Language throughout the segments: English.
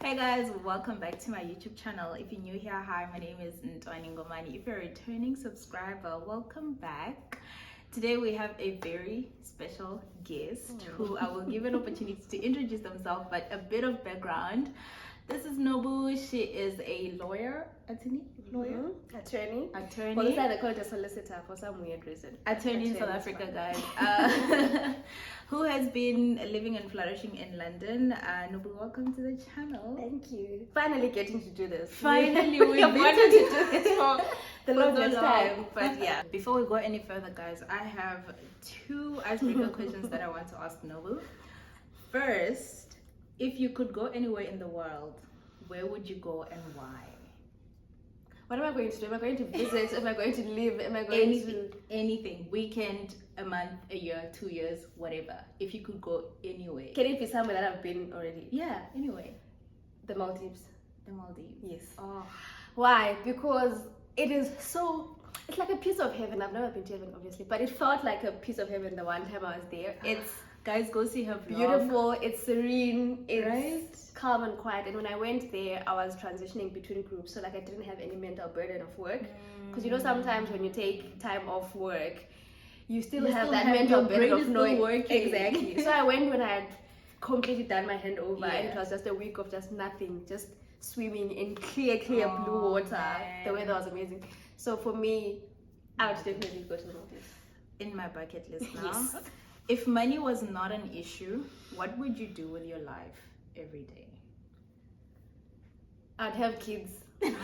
Hey guys, welcome back to my YouTube channel. If you're new here, hi, my name is Ntwaniengomane. If you're a returning subscriber, welcome back. Today we have a very special guest who I will give an opportunity to introduce themselves, but a bit of background. This is Nobue. She is a lawyer, attorney. Attorney. Attorney. Well, they call it a solicitor for some weird reason. Attorney in South Africa, guys. Who has been living and flourishing in London. Nobue, welcome to the channel. Thank you. Finally getting to do this. Finally, we have wanted to do this for the so longest long. time. But yeah, before we go any further, guys, I have two icebreaker questions that I want to ask Nobue. First, if you could go anywhere in the world, where would you go and why? What am I going to do? Am I going to visit? Am I going to live? Am I going Anything. Weekend, a month, a year, 2 years, whatever. If you could go anywhere. Can it be somewhere that I've been already? Yeah, anyway. The Maldives. The Maldives. Yes. Oh. Why? Because it is so... It's like a piece of heaven. I've never been to heaven, obviously, but it felt like a piece of heaven the one time I was there. It's Guys, go see her vlog. beautiful, it's serene, it's Right? calm and quiet. And when I went there, I was transitioning between groups, so like I didn't have any mental burden of work. Because you know, sometimes when you take time off work, you still have that mental burden of knowing working. Exactly. So I went when I had completely done my handover, and Yeah. it was just a week of just nothing, just swimming in clear blue water. Man. The weather was amazing. So for me, I would definitely go to the Maldives. In my bucket list now. Yes. If money was not an issue, what would you do with your life every day? I'd have kids. You'd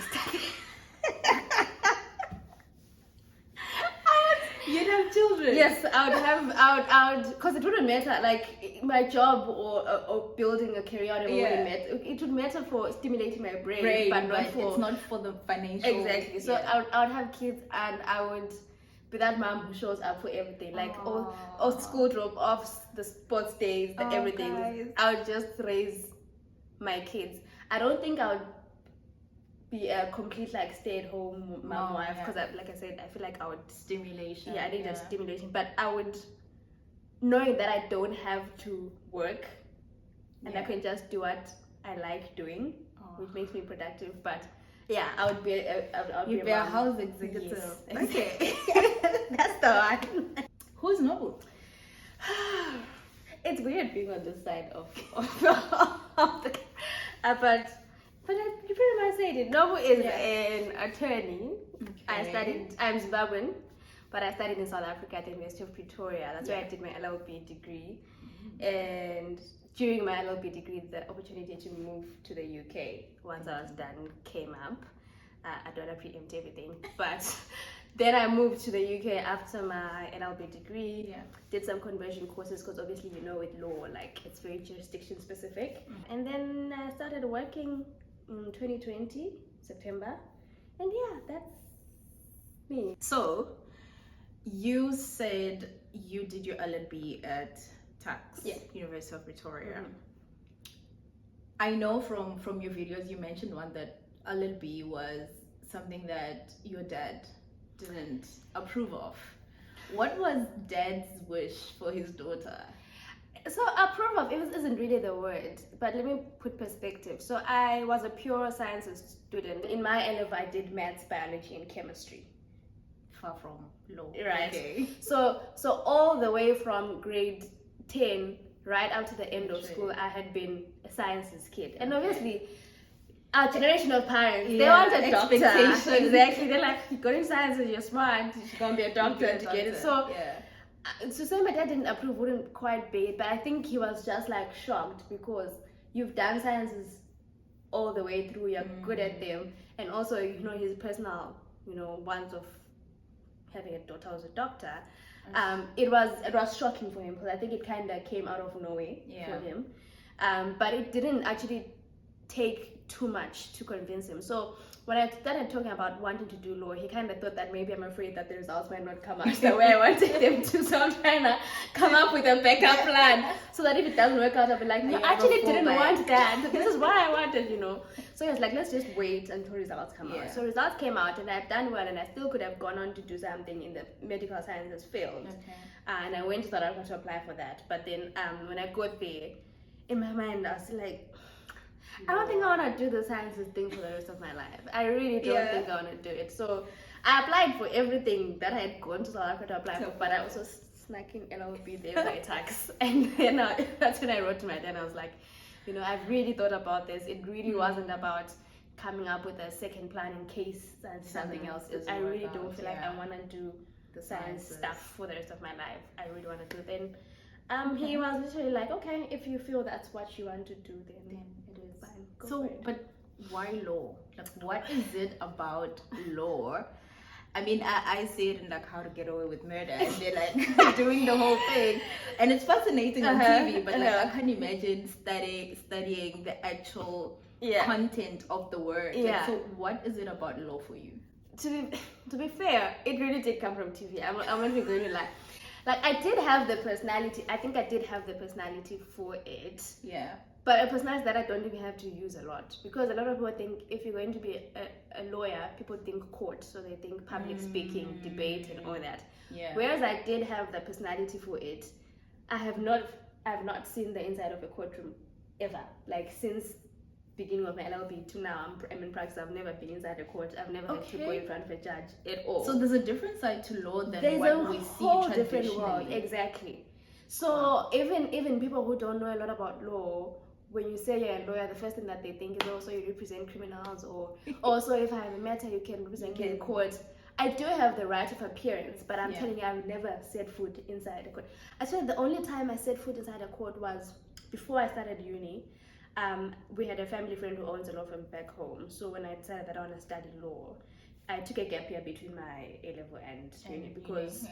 have children. Yes, I would, because it wouldn't matter, like my job or building a career, it wouldn't matter. It would matter for stimulating my brain, but not for... it's not for the financial. Exactly. So yeah. I would have kids, and I would be that mom who shows up for everything, like all school drop-offs, the sports days, the everything. Guys. I would just raise my kids. I don't think I would be a complete like stay-at-home mom wife, because like I said, I feel like I would Stimulation. I need that stimulation, but I would, knowing that I don't have to work and I can just do what I like doing, which makes me productive. But yeah, I would be You'd be a house executive. Yes. Okay. That's the one. Who's Nobue? It's weird being on this side of the but you pretty much said it. Nobue is an attorney. Okay. I'm Zimbabwean, but I studied in South Africa at the University of Pretoria. That's where I did my LLB degree. And during my LLB degree, the opportunity to move to the UK once I was done came up. I don't want to preempt everything, but then I moved to the UK after my LLB degree. Yeah. Did some conversion courses, because obviously you know with law, like it's very jurisdiction specific. And then I started working in 2020, September. And yeah, that's me. So, you said you did your LLB at Tax, University of Pretoria. I know from your videos you mentioned one that LLB was something that your dad didn't approve of. What was dad's wish for his daughter? So approve of isn't really the word, but let me put perspective. So I was a pure sciences student. In my A-level, I did maths, biology, and chemistry. Far from law. Right. Okay. So all the way from grade 10 right up to the end of school, I had been a sciences kid. And obviously, our generation of parents, they want a doctor. Exactly. They're like, you got in sciences, you're smart, you're going to be a doctor to get it. So, so saying my dad didn't approve wouldn't quite be it, but I think he was just like shocked, because you've done sciences all the way through, you're good at them. And also, you know, his personal, wants of having a daughter who's a doctor. It was shocking for him, because I think it kind of came out of nowhere for him. But it didn't actually take too much to convince him. So when I started talking about wanting to do law, he kind of thought that maybe I'm afraid that the results might not come out the way I wanted them to. So I'm trying to come up with a backup plan, so that if it doesn't work out, I'll be like, no, I actually didn't want that. This is what I wanted, So he was like, let's just wait until results come out. So results came out, and I've done well, and I still could have gone on to do something in the medical sciences field. And I went to South Africa to apply for that. But then when I got there, in my mind, I was like, I don't think I want to do the sciences thing for the rest of my life. I really don't think I want to do it. So I applied for everything that I had gone to South Africa to apply for, but I also snuck in LLB there by tax. And then that's when I wrote to my dad. I was like, I've really thought about this. It really wasn't about coming up with a second plan in case something else is. I really don't feel like I want to do the science stuff for the rest of my life. I really want to do it. Then he was literally like, okay, if you feel that's what you want to do, then it is fine. Go for it. But why law? Like, what is it about law? I mean, I see it in like How to Get Away with Murder, and they're like doing the whole thing, and it's fascinating on TV. But like, I can't imagine studying the actual content of the work. Like, so, what is it about law for you? To be fair, it really did come from TV. I'm not even going to lie. Like, I did have the personality. I think I did have the personality for it. Yeah. But a personality that I don't even have to use a lot, because a lot of people think if you're going to be a lawyer, people think court, so they think public speaking, debate, and all that. Yeah. Whereas I did have the personality for it, I have not seen the inside of a courtroom ever. Like, since beginning of my LLB to now, I'm in practice. I've never been inside a court. I've never had to go in front of a judge at all. So there's a different side to law than there's what we see traditionally. Different world, exactly. So even people who don't know a lot about law, when you say you're a lawyer, the first thing that they think is also you represent criminals, or also if I have a matter, you can represent me in court. I do have the right of appearance, but I'm telling you, I've never set foot inside a court. Actually, the only time I set foot inside a court was before I started uni. We had a family friend who owns a law firm back home. So when I decided that I want to study law, I took a gap year between my A-level and uni, because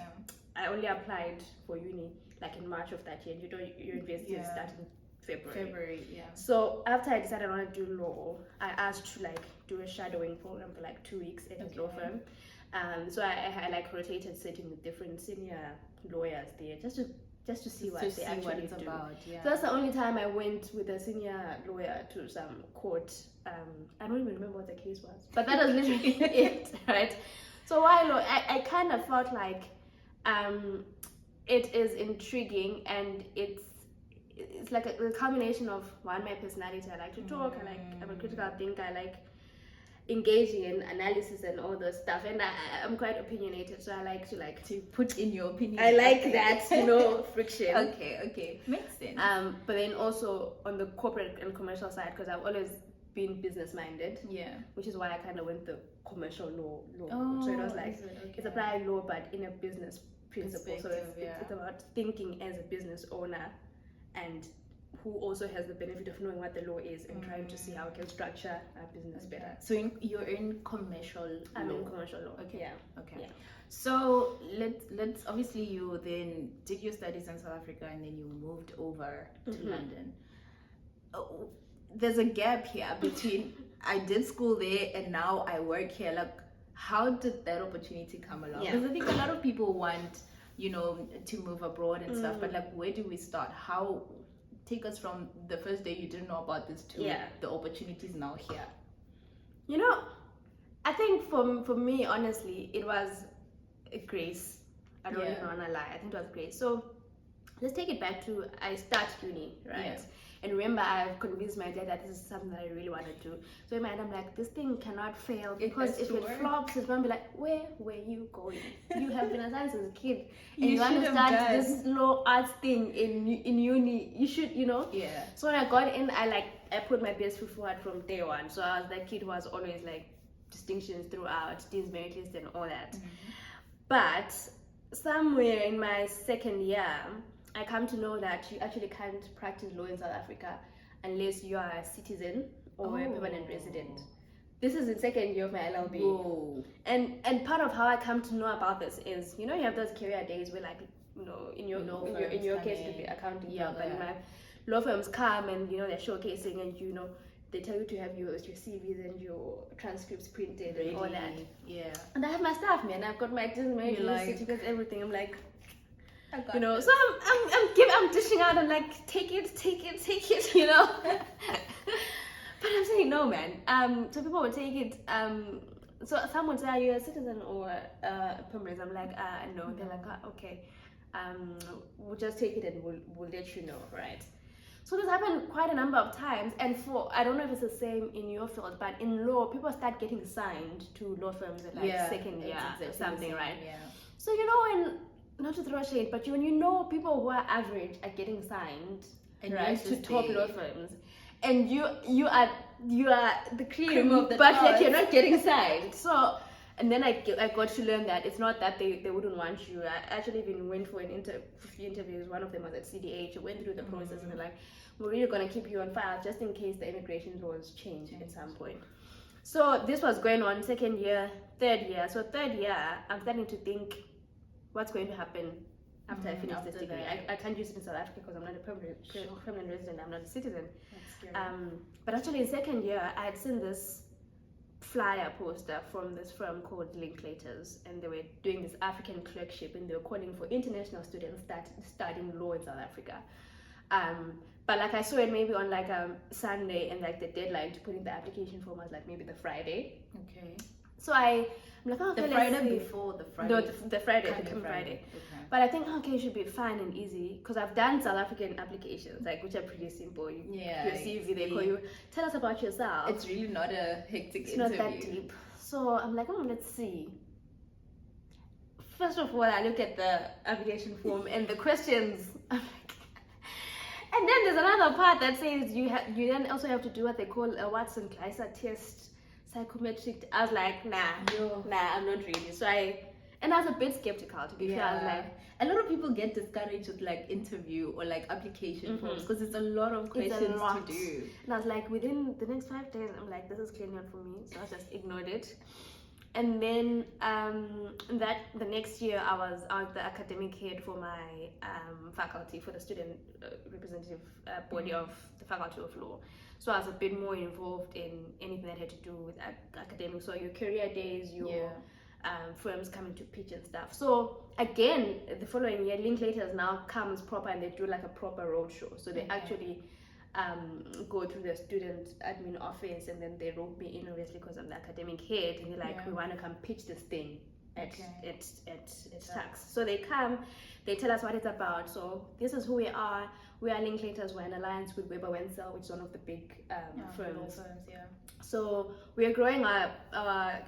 I only applied for uni like in March of that year. Your university is starting February. So after I decided I want to do law, I asked to like do a shadowing program for like 2 weeks at his law firm. So I like rotated sitting with different senior lawyers there just to see what they actually do. About, So that's the only time I went with a senior lawyer to some court. I don't even remember what the case was, but that was literally it, right? So while I kind of felt like it is intriguing, and it's like a combination of my personality. I like to talk. I'm a critical thinker. I like engaging in analysis and all those stuff, and I'm quite opinionated, so I like to put in your opinion. I like that, friction. Okay, makes sense. But then also on the corporate and commercial side, because I've always been business minded, which is why I kind of went the commercial law. So it was like it's applied law, but in a business principle. So it's about thinking as a business owner, and who also has the benefit of knowing what the law is and trying to see how we can structure our business better. So you're in commercial law. I'm in commercial law. Okay. So let's obviously you then did your studies in South Africa and then you moved over to London. There's a gap here between I did school there and now I work here. Like, how did that opportunity come along? Because I think a lot of people want, to move abroad and stuff, but like, where do we start? How? Take us from the first day you didn't know about this to the opportunities now here. I think for me, honestly, it was a grace. I don't even want to lie. I think it was grace. So let's take it back to I start uni, right? And remember, I've convinced my dad that this is something that I really want to do. So in my head, I'm like, this thing cannot fail, because if it flops, it's going to be like, where were you going? You have been a science as a kid, and you want to start this law arts thing in uni. You should, So when I got in, I put my best foot forward from day one. So I was that kid who was always like distinctions throughout, Dean's Merit List and all that. But somewhere in my second year, I come to know that you actually can't practice law in South Africa unless you are a citizen or a permanent resident. This is the second year of my LLB. Whoa. And part of how I come to know about this is, you have those career days where in your case it could be accounting, but in my law firms come and they're showcasing, and they tell you to have your CVs and your transcripts printed and all that. Yeah. And I have my stuff, man. I've got my certificates, everything. I'm like, so I'm dishing out. I'm like, take it. But I'm saying no, man. So people would take it. So some would say, are you a citizen or a permanent? I'm like, no. They're like, okay. We'll just take it and we'll let you know, right? So this happened quite a number of times, and I don't know if it's the same in your field, but in law, people start getting signed to law firms at like second year or something, right? Yeah. So you know, not to throw shade, but when you know people who are average are getting signed, and right, to top law firms, and you are the cream of the but yet you're not getting signed. So. And then I got to learn that it's not that they wouldn't want you. I actually even went for a few interviews. One of them was at CDH. I went through the process and they're like, we're really going to keep you on file just in case the immigration laws change at some point. So this was going on second year, third year. So third year, I'm starting to think what's going to happen after I finish this degree. I can't use it in South Africa because I'm not a permanent resident. I'm not a citizen. But actually in second year, I had seen this flyer poster from this firm called Linklaters, and they were doing this African clerkship, and they were calling for international students studying law in South Africa. But like I saw it maybe on like Sunday, and like the deadline to put in the application form was like maybe the Friday. Okay. So I'm like, okay, the Friday before the Friday. No, the Friday, the coming Friday. Okay. But I think okay, it should be fine and easy because I've done South African applications, like which are pretty simple. Your CV, they call you, tell us about yourself. It's really not a hectic it's interview. Not that deep. So I'm like, let's see. First of all, I look at the application form and the questions. I'm like, and then there's another part that says you then also have to do what they call a Watson-Gleiser test, psychometric. I was like, nah, I'm not really. So I was a bit skeptical, to be fair. I was like, a lot of people get discouraged with like interview or like application forms because it's a lot of questions to do. And I was like, within the next 5 days, I'm like, this is clearly not for me. So I just ignored it. And then the next year, I was the academic head for my faculty, for the student representative body of the Faculty of Law. So I was a bit more involved in anything that had to do with academics. So your career days, your firms coming to pitch and stuff. So again, the following year, Linklaters now comes proper and they do like a proper roadshow. So they actually go through the student admin office, and then they rope me in, obviously because I'm the academic head, and they're like, we want to come pitch this thing at tax. So they come, they tell us what it's about. So this is who we are. We are Linklaters. We're in alliance with Weber Wenzel, which is one of the big firms. So we are growing our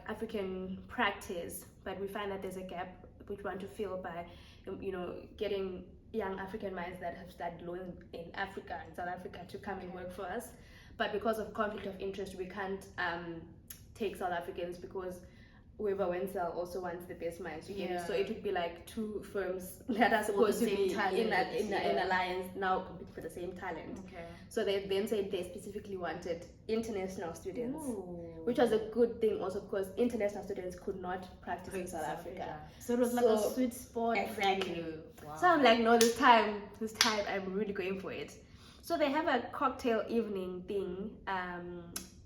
African practice, but we find that there's a gap which we want to fill by, getting young African minds that have studied law in Africa and South Africa to come and work for us. But because of conflict of interest, we can't take South Africans because Weber Wenzel also wants the best minds. So it would be like two firms that are supposed to be in alliance now compete for the same talent. So they then said they specifically wanted international students, which was a good thing also because international students could not practice in South Africa. So it was like a sweet spot. Exactly. Wow. So I'm like, no, this time I'm really going for it. So they have a cocktail evening thing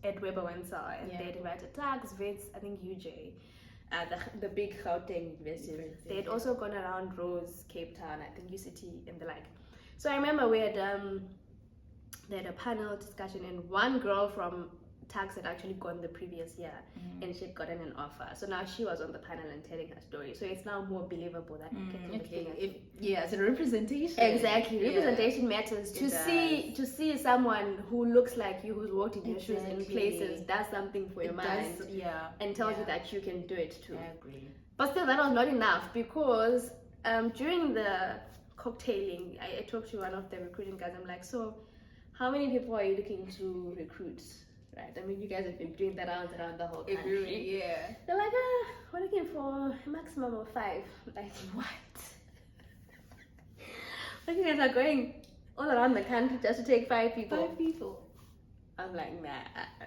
at Weber Wenzel, and they'd invited Tax, Wits, I think UJ, the big Gauteng universities. They had also gone around Rose, Cape Town, I think UCT and the like. So I remember they had a panel discussion, and one girl from Tax had actually gone the previous year, and she had gotten an offer. So now she was on the panel and telling her story. So it's now more believable that it's a representation. Exactly, representation matters. To see someone who looks like you, who's walked in your shoes in places, does something for your mind, and tells you that you can do it too. I agree. But still, that was not enough because during the cocktailing, I talked to one of the recruiting guys. I'm like, so how many people are you looking to recruit? Right. I mean, you guys have been doing that around the whole country. They're like, we're looking for a maximum of 5. Like, what? Like, you guys are going all around the country just to take 5 people. 5 people. I'm like, nah,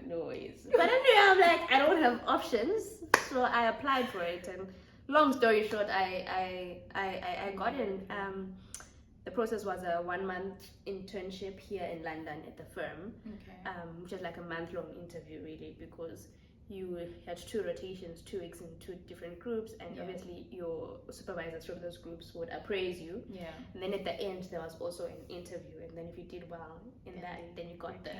no ways. But anyway, I'm like, I don't have options, so I applied for it. And long story short, I got in. The process was a 1-month internship here in London at the firm, which was like a month-long interview really, because you had 2 rotations, 2 weeks in 2 different groups, and obviously your supervisors from those groups would appraise you. And then at the end there was also an interview, and then if you did well in then you got the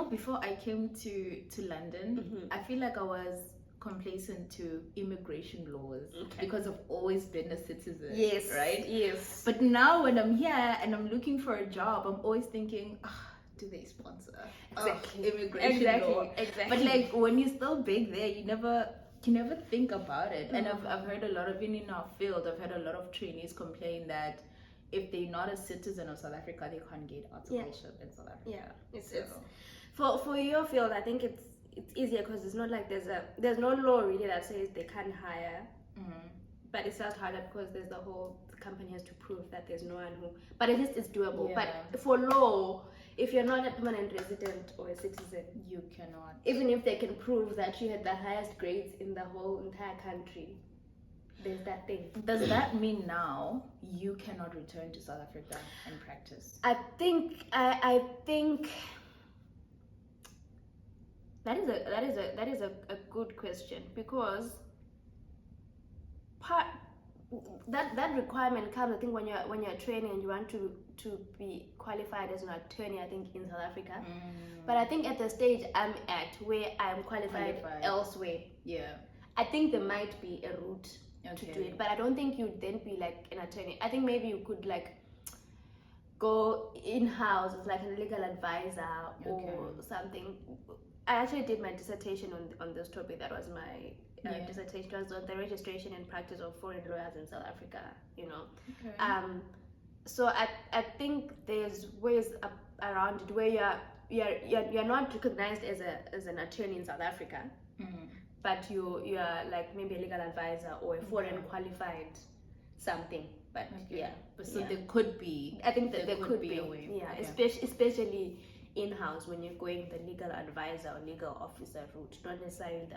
before I came to London, I feel like I was complacent to immigration laws because I've always been a citizen. Yes. Right? Yes. But now when I'm here and I'm looking for a job, I'm always thinking, do they sponsor? Exactly. Immigration law. Exactly. But like when you're still big there, you never think about it. And I've heard a lot of, in our field, I've had a lot of trainees complain that if they're not a citizen of South Africa, they can't get articleship in South Africa. Yeah, it's for your field. I think it's easier because it's not like there's no law really that says they can't hire. But it's just harder because there's the company has to prove that there's no one who. But at least it's doable. Yeah. But for law, if you're not a permanent resident or a citizen, you cannot. Even if they can prove that you had the highest grades in the whole entire country, there's that thing. Does that mean now you cannot return to South Africa and practice? I think that is a good question, because that requirement comes, I think, when you're training and you want to be qualified as an attorney, I think, in South Africa. But I think at the stage I'm at, where I'm qualified elsewhere, I think there might be a route to do it, but I don't think you'd then be like an attorney. I think maybe you could like go in-house as like a legal advisor or something. I actually did my dissertation on this topic. That was my dissertation. It was on the registration and practice of foreign lawyers in South Africa, so I think there's ways around it where you're not recognized as an attorney in South Africa, but you're like maybe a legal advisor or a foreign qualified something. But so there could be. I think that there could be a way. Especially in-house when you're going the legal advisor or legal officer route, not necessarily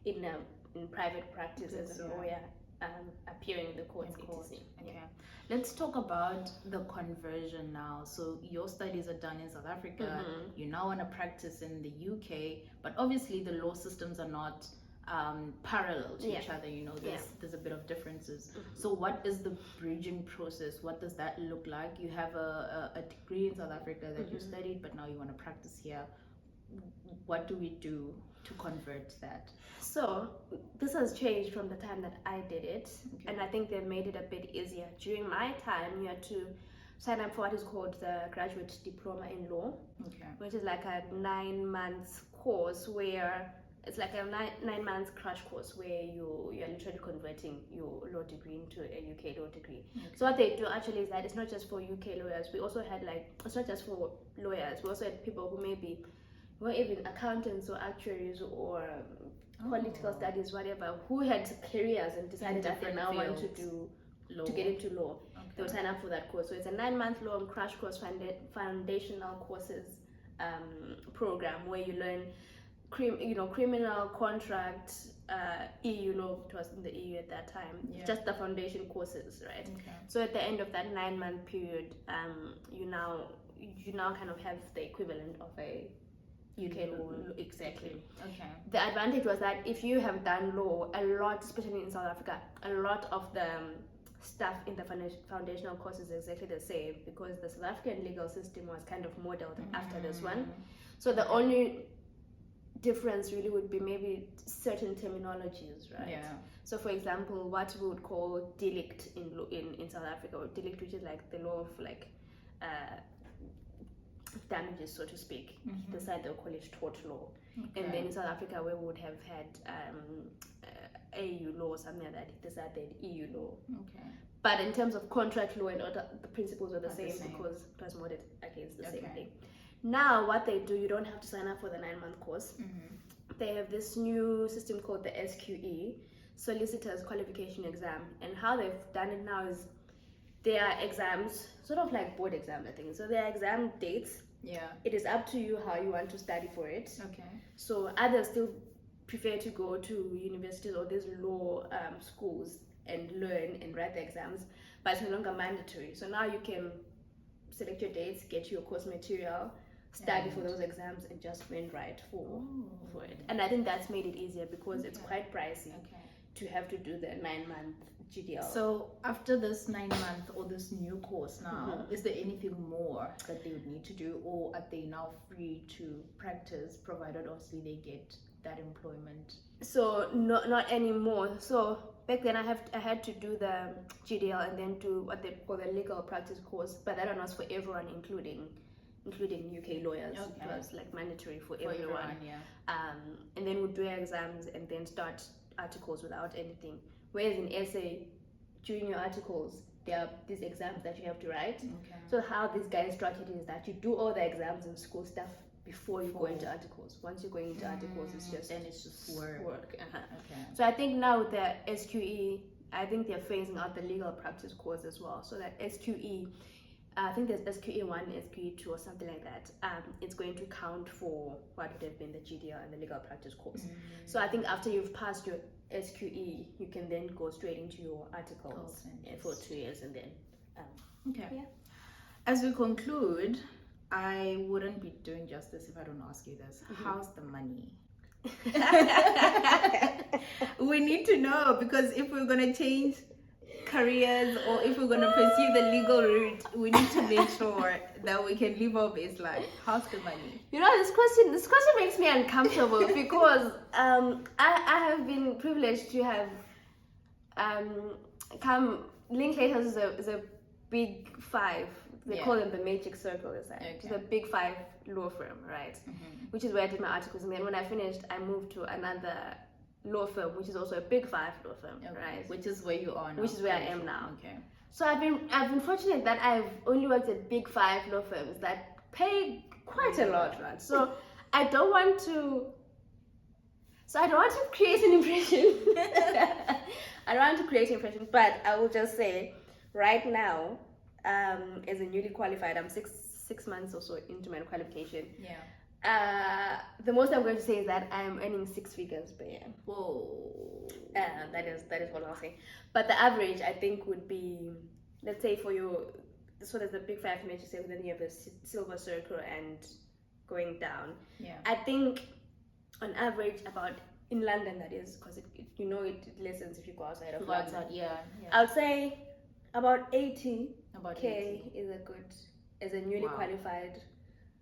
in private practice as a lawyer, appearing in the courts. Let's talk about the conversion now. So your studies are done in South Africa. You now want to practice in the UK, but obviously the law systems are not parallel to each other. There's a bit of differences. So what is the bridging process? What does that look like? You have a degree in South Africa that you studied, but now you want to practice here. What do we do to convert that? So this has changed from the time that I did it, and I think they made it a bit easier. During my time, you had to sign up for what is called the graduate diploma in law, which is like a 9-month course where it's like a 9-month crash course where you're literally converting your law degree into a UK law degree. So what they do actually is that it's not just for UK lawyers. We also had it's not just for lawyers. We also had people who maybe were even accountants or actuaries or political studies, whatever, who had careers and decided that they now want to do law, to get into law. They would sign up for that course. So it's a 9-month long crash course foundational courses program where you learn criminal, contract, EU law. It was in the EU at that time. Just the foundation courses, right? So at the end of that 9-month period, you now kind of have the equivalent of a UK law. Exactly. The advantage was that if you have done law, a lot, especially in South Africa, a lot of the stuff in the foundational course is exactly the same, because the South African legal system was kind of modeled after this one. So the only difference really would be maybe certain terminologies, right? So for example, what we would call delict in South Africa, or delict, which is like the law of like damages, so to speak. The side they'll call it tort law. And then in South Africa, we would have had AU law or something like that. This side they had EU law. But in terms of contract law and all the principles were the same because it was modeled against the same thing. Now what they do, you don't have to sign up for the 9-month course. They have this new system called the SQE, Solicitor's Qualification Exam. And how they've done it now is there are exams, sort of like board exams, I think. So there are exam dates. It is up to you how you want to study for it. So others still prefer to go to universities or these law schools and learn and write the exams, but it's no longer mandatory. So now you can select your dates, get your course material, study for those exams, and just went right for it. And I think that's made it easier because it's quite pricey to have to do the 9-month GDL. So after this 9-month or this new course now, is there anything more that they would need to do, or are they now free to practice, provided obviously they get that employment? So not anymore. So back then I had to do the GDL and then do what they call the legal practice course, but that one was for everyone, including UK lawyers. Okay. It was like mandatory for everyone. Yeah. And then we'd do our exams and then start articles without anything. Whereas in SA, during your articles, there are these exams that you have to write. Okay. So how these guys structured it is that you do all the exams and school stuff before you go into articles. Once you're going into articles, it's just work. Okay. So I think now with the SQE, I think they're phasing out the legal practice course as well. So that SQE, I think there's SQE1, SQE2 or something like that. It's going to count for what would have been the GDL and the legal practice course. So I think after you've passed your SQE, you can then go straight into your articles for 2 years and then. Okay. Yeah. As we conclude, I wouldn't be doing justice if I don't ask you this. How's the money? We need to know, because if we're going to change careers or if we're going to pursue the legal route, we need to make sure that we can live our best life. How's the money? You know, this question makes me uncomfortable because I have been privileged to have Linklaters is a big five. They call them the Matrix Circle. It's a big five law firm, right? Which is where I did my articles, and then when I finished, I moved to another law firm, which is also a big five law firm, right? Which is where you are now. Which is where I am now. Okay. So I've been fortunate that I've only worked at big five law firms that pay quite a lot, right? So I don't want to create an impression. I don't want to create an impression, but I will just say, right now, as a newly qualified, I'm six months or so into my qualification. Yeah. The most I'm going to say is that I'm earning 6 figures per year. Whoa. That is what I'll say. But the average, I think, would be, let's say for your, so there's the big five Matrix Circle, then you have the silver circle and going down. Yeah. I think on average about, in London that is, because it lessens if you go outside of London. Yeah. I'll say about 80K is a good, as a newly qualified.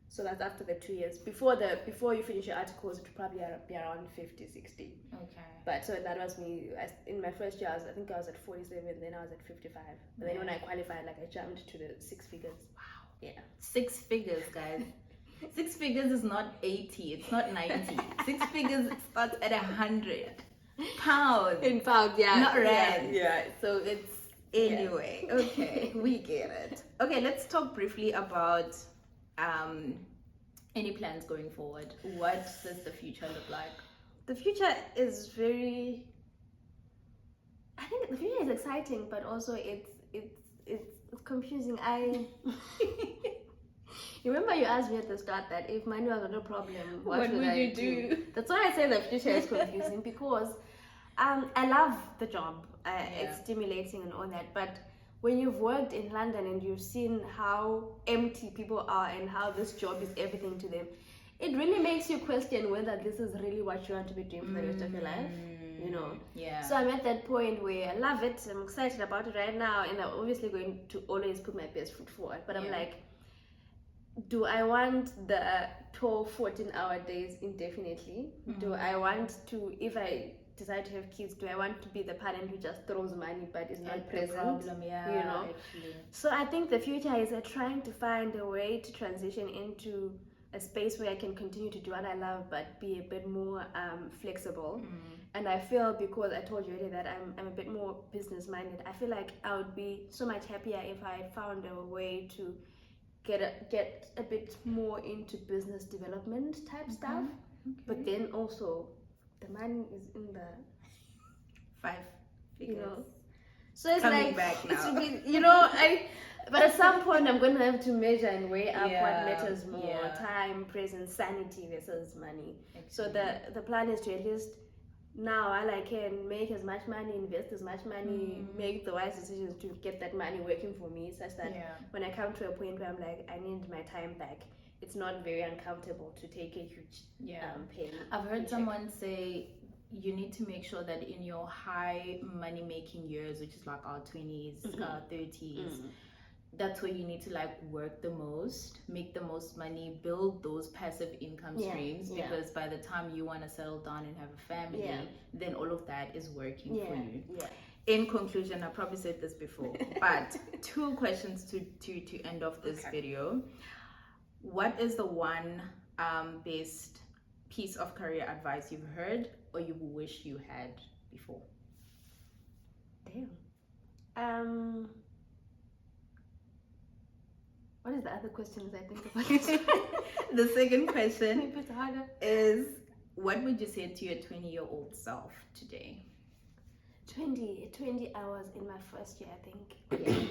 So that's after the 2 years. Before you finish your articles, it would probably be around 50, 60. Okay. But so that was me. In my first year, I think I was at 47, then I was at 55. And then when I qualified, I jumped to the 6 figures. Wow. Yeah. 6 figures, guys. 6 figures is not 80, it's not 90. 6 figures starts at 100 pounds. In pounds, yeah. Not rand. Yeah. So it's anyway. Okay, we get it. Okay, let's talk briefly about any plans going forward. What does the future look like? The future is very, I think the future is exciting, but also it's confusing. You remember you asked me at the start that if money was not a problem, what would I do? That's why I say the future is confusing, because I love the job. It's stimulating and all that, but when you've worked in London and you've seen how empty people are and how this job is everything to them, it really makes you question whether this is really what you want to be doing for the rest of your life, Yeah. So I'm at that point where I love it, I'm excited about it right now, and I'm obviously going to always put my best foot forward, but I'm like, do I want the 12, 14-hour days indefinitely? Do I want to, if I decide to have kids, do I want to be the parent who just throws money but is not present? Actually. So I think the future is trying to find a way to transition into a space where I can continue to do what I love but be a bit more flexible. And I feel, because I told you earlier that I'm a bit more business minded, I feel like I would be so much happier if I found a way to get a bit more into business development type stuff. But then also the money is in the 5 figures. So it's coming back now. But at some point I'm going to have to measure and weigh up what matters more, time, presence, sanity versus money. So the plan is to at least now while I can make as much money, invest as much money, make the wise decisions to get that money working for me, such that when I come to a point where I'm like, I need my time back, it's not very uncomfortable to take a huge pay. I've heard someone say you need to make sure that in your high money making years, which is like our 20s, 30s, that's where you need to like work the most, make the most money, build those passive income streams, because by the time you want to settle down and have a family, then all of that is working for you. In conclusion, I probably said this before, but 2 questions to end off this video. What is the one best piece of career advice you've heard or you wish you had before? Damn. What is the other question as I think about it? The second question is, what would you say to your 20-year-old self today? 20 hours in my first year, I think.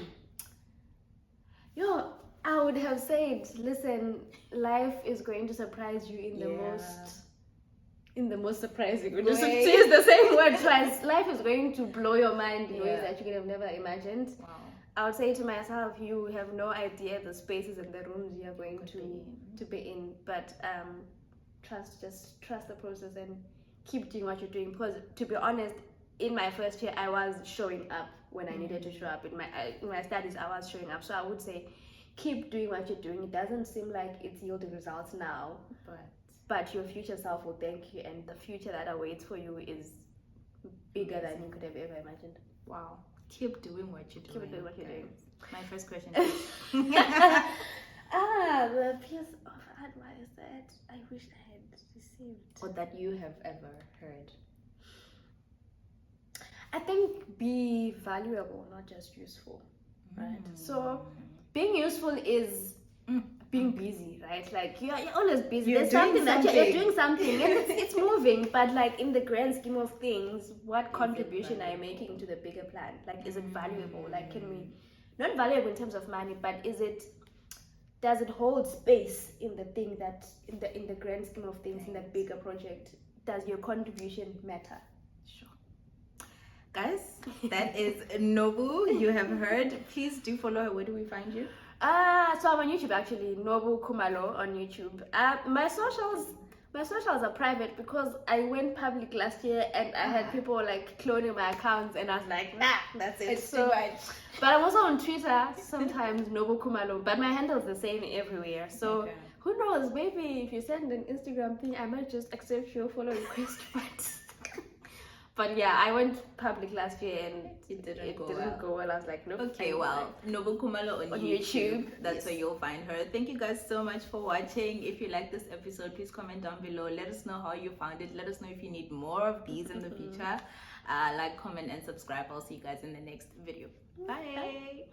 Yo, I would have said, listen, life is going to surprise you in the most surprising way. Just to use the same word twice. Life is going to blow your mind in ways that you could have never imagined. Wow. I would say to myself, you have no idea the spaces and the rooms you are going to be in, but trust the process and keep doing what you're doing. Because to be honest, in my first year, I was showing up when I needed to show up. In my studies, I was showing up. So I would say, keep doing what you're doing. It doesn't seem like it's yielding results now, but your future self will thank you, and the future that awaits for you is bigger than you could have ever imagined. Wow. Keep doing what you're doing. Keep doing what you're doing. My first question. The piece of advice that I wish I had received, or that you have ever heard. I think be valuable, not just useful, right? So being useful is being busy, right? Like you're always busy. There's something that you're doing something and it's moving, but like in the grand scheme of things, what contribution are you making to the bigger plan? Like, is it valuable? Like, can we, not valuable in terms of money, but does it hold space in the thing that in the grand scheme of things, in the bigger project? Does your contribution matter? Sure. Guys, that is Nobue. You have heard. Please do follow her. Where do we find you? So I'm on YouTube actually, Nobue Khumalo on YouTube. My socials are private because I went public last year and I had people like cloning my accounts, and I was like, nah, that's it. It's too much. But I'm also on Twitter, sometimes Nobue Khumalo, but my handle is the same everywhere. So who knows? Maybe if you send an Instagram thing, I might just accept your follow request. But yeah, I went public last year and it didn't go well. I was like, nope. Okay, well, Nobue Khumalo on YouTube. That's where you'll find her. Thank you guys so much for watching. If you like this episode, please comment down below. Let us know how you found it. Let us know if you need more of these in the future. Like, comment, and subscribe. I'll see you guys in the next video. Bye.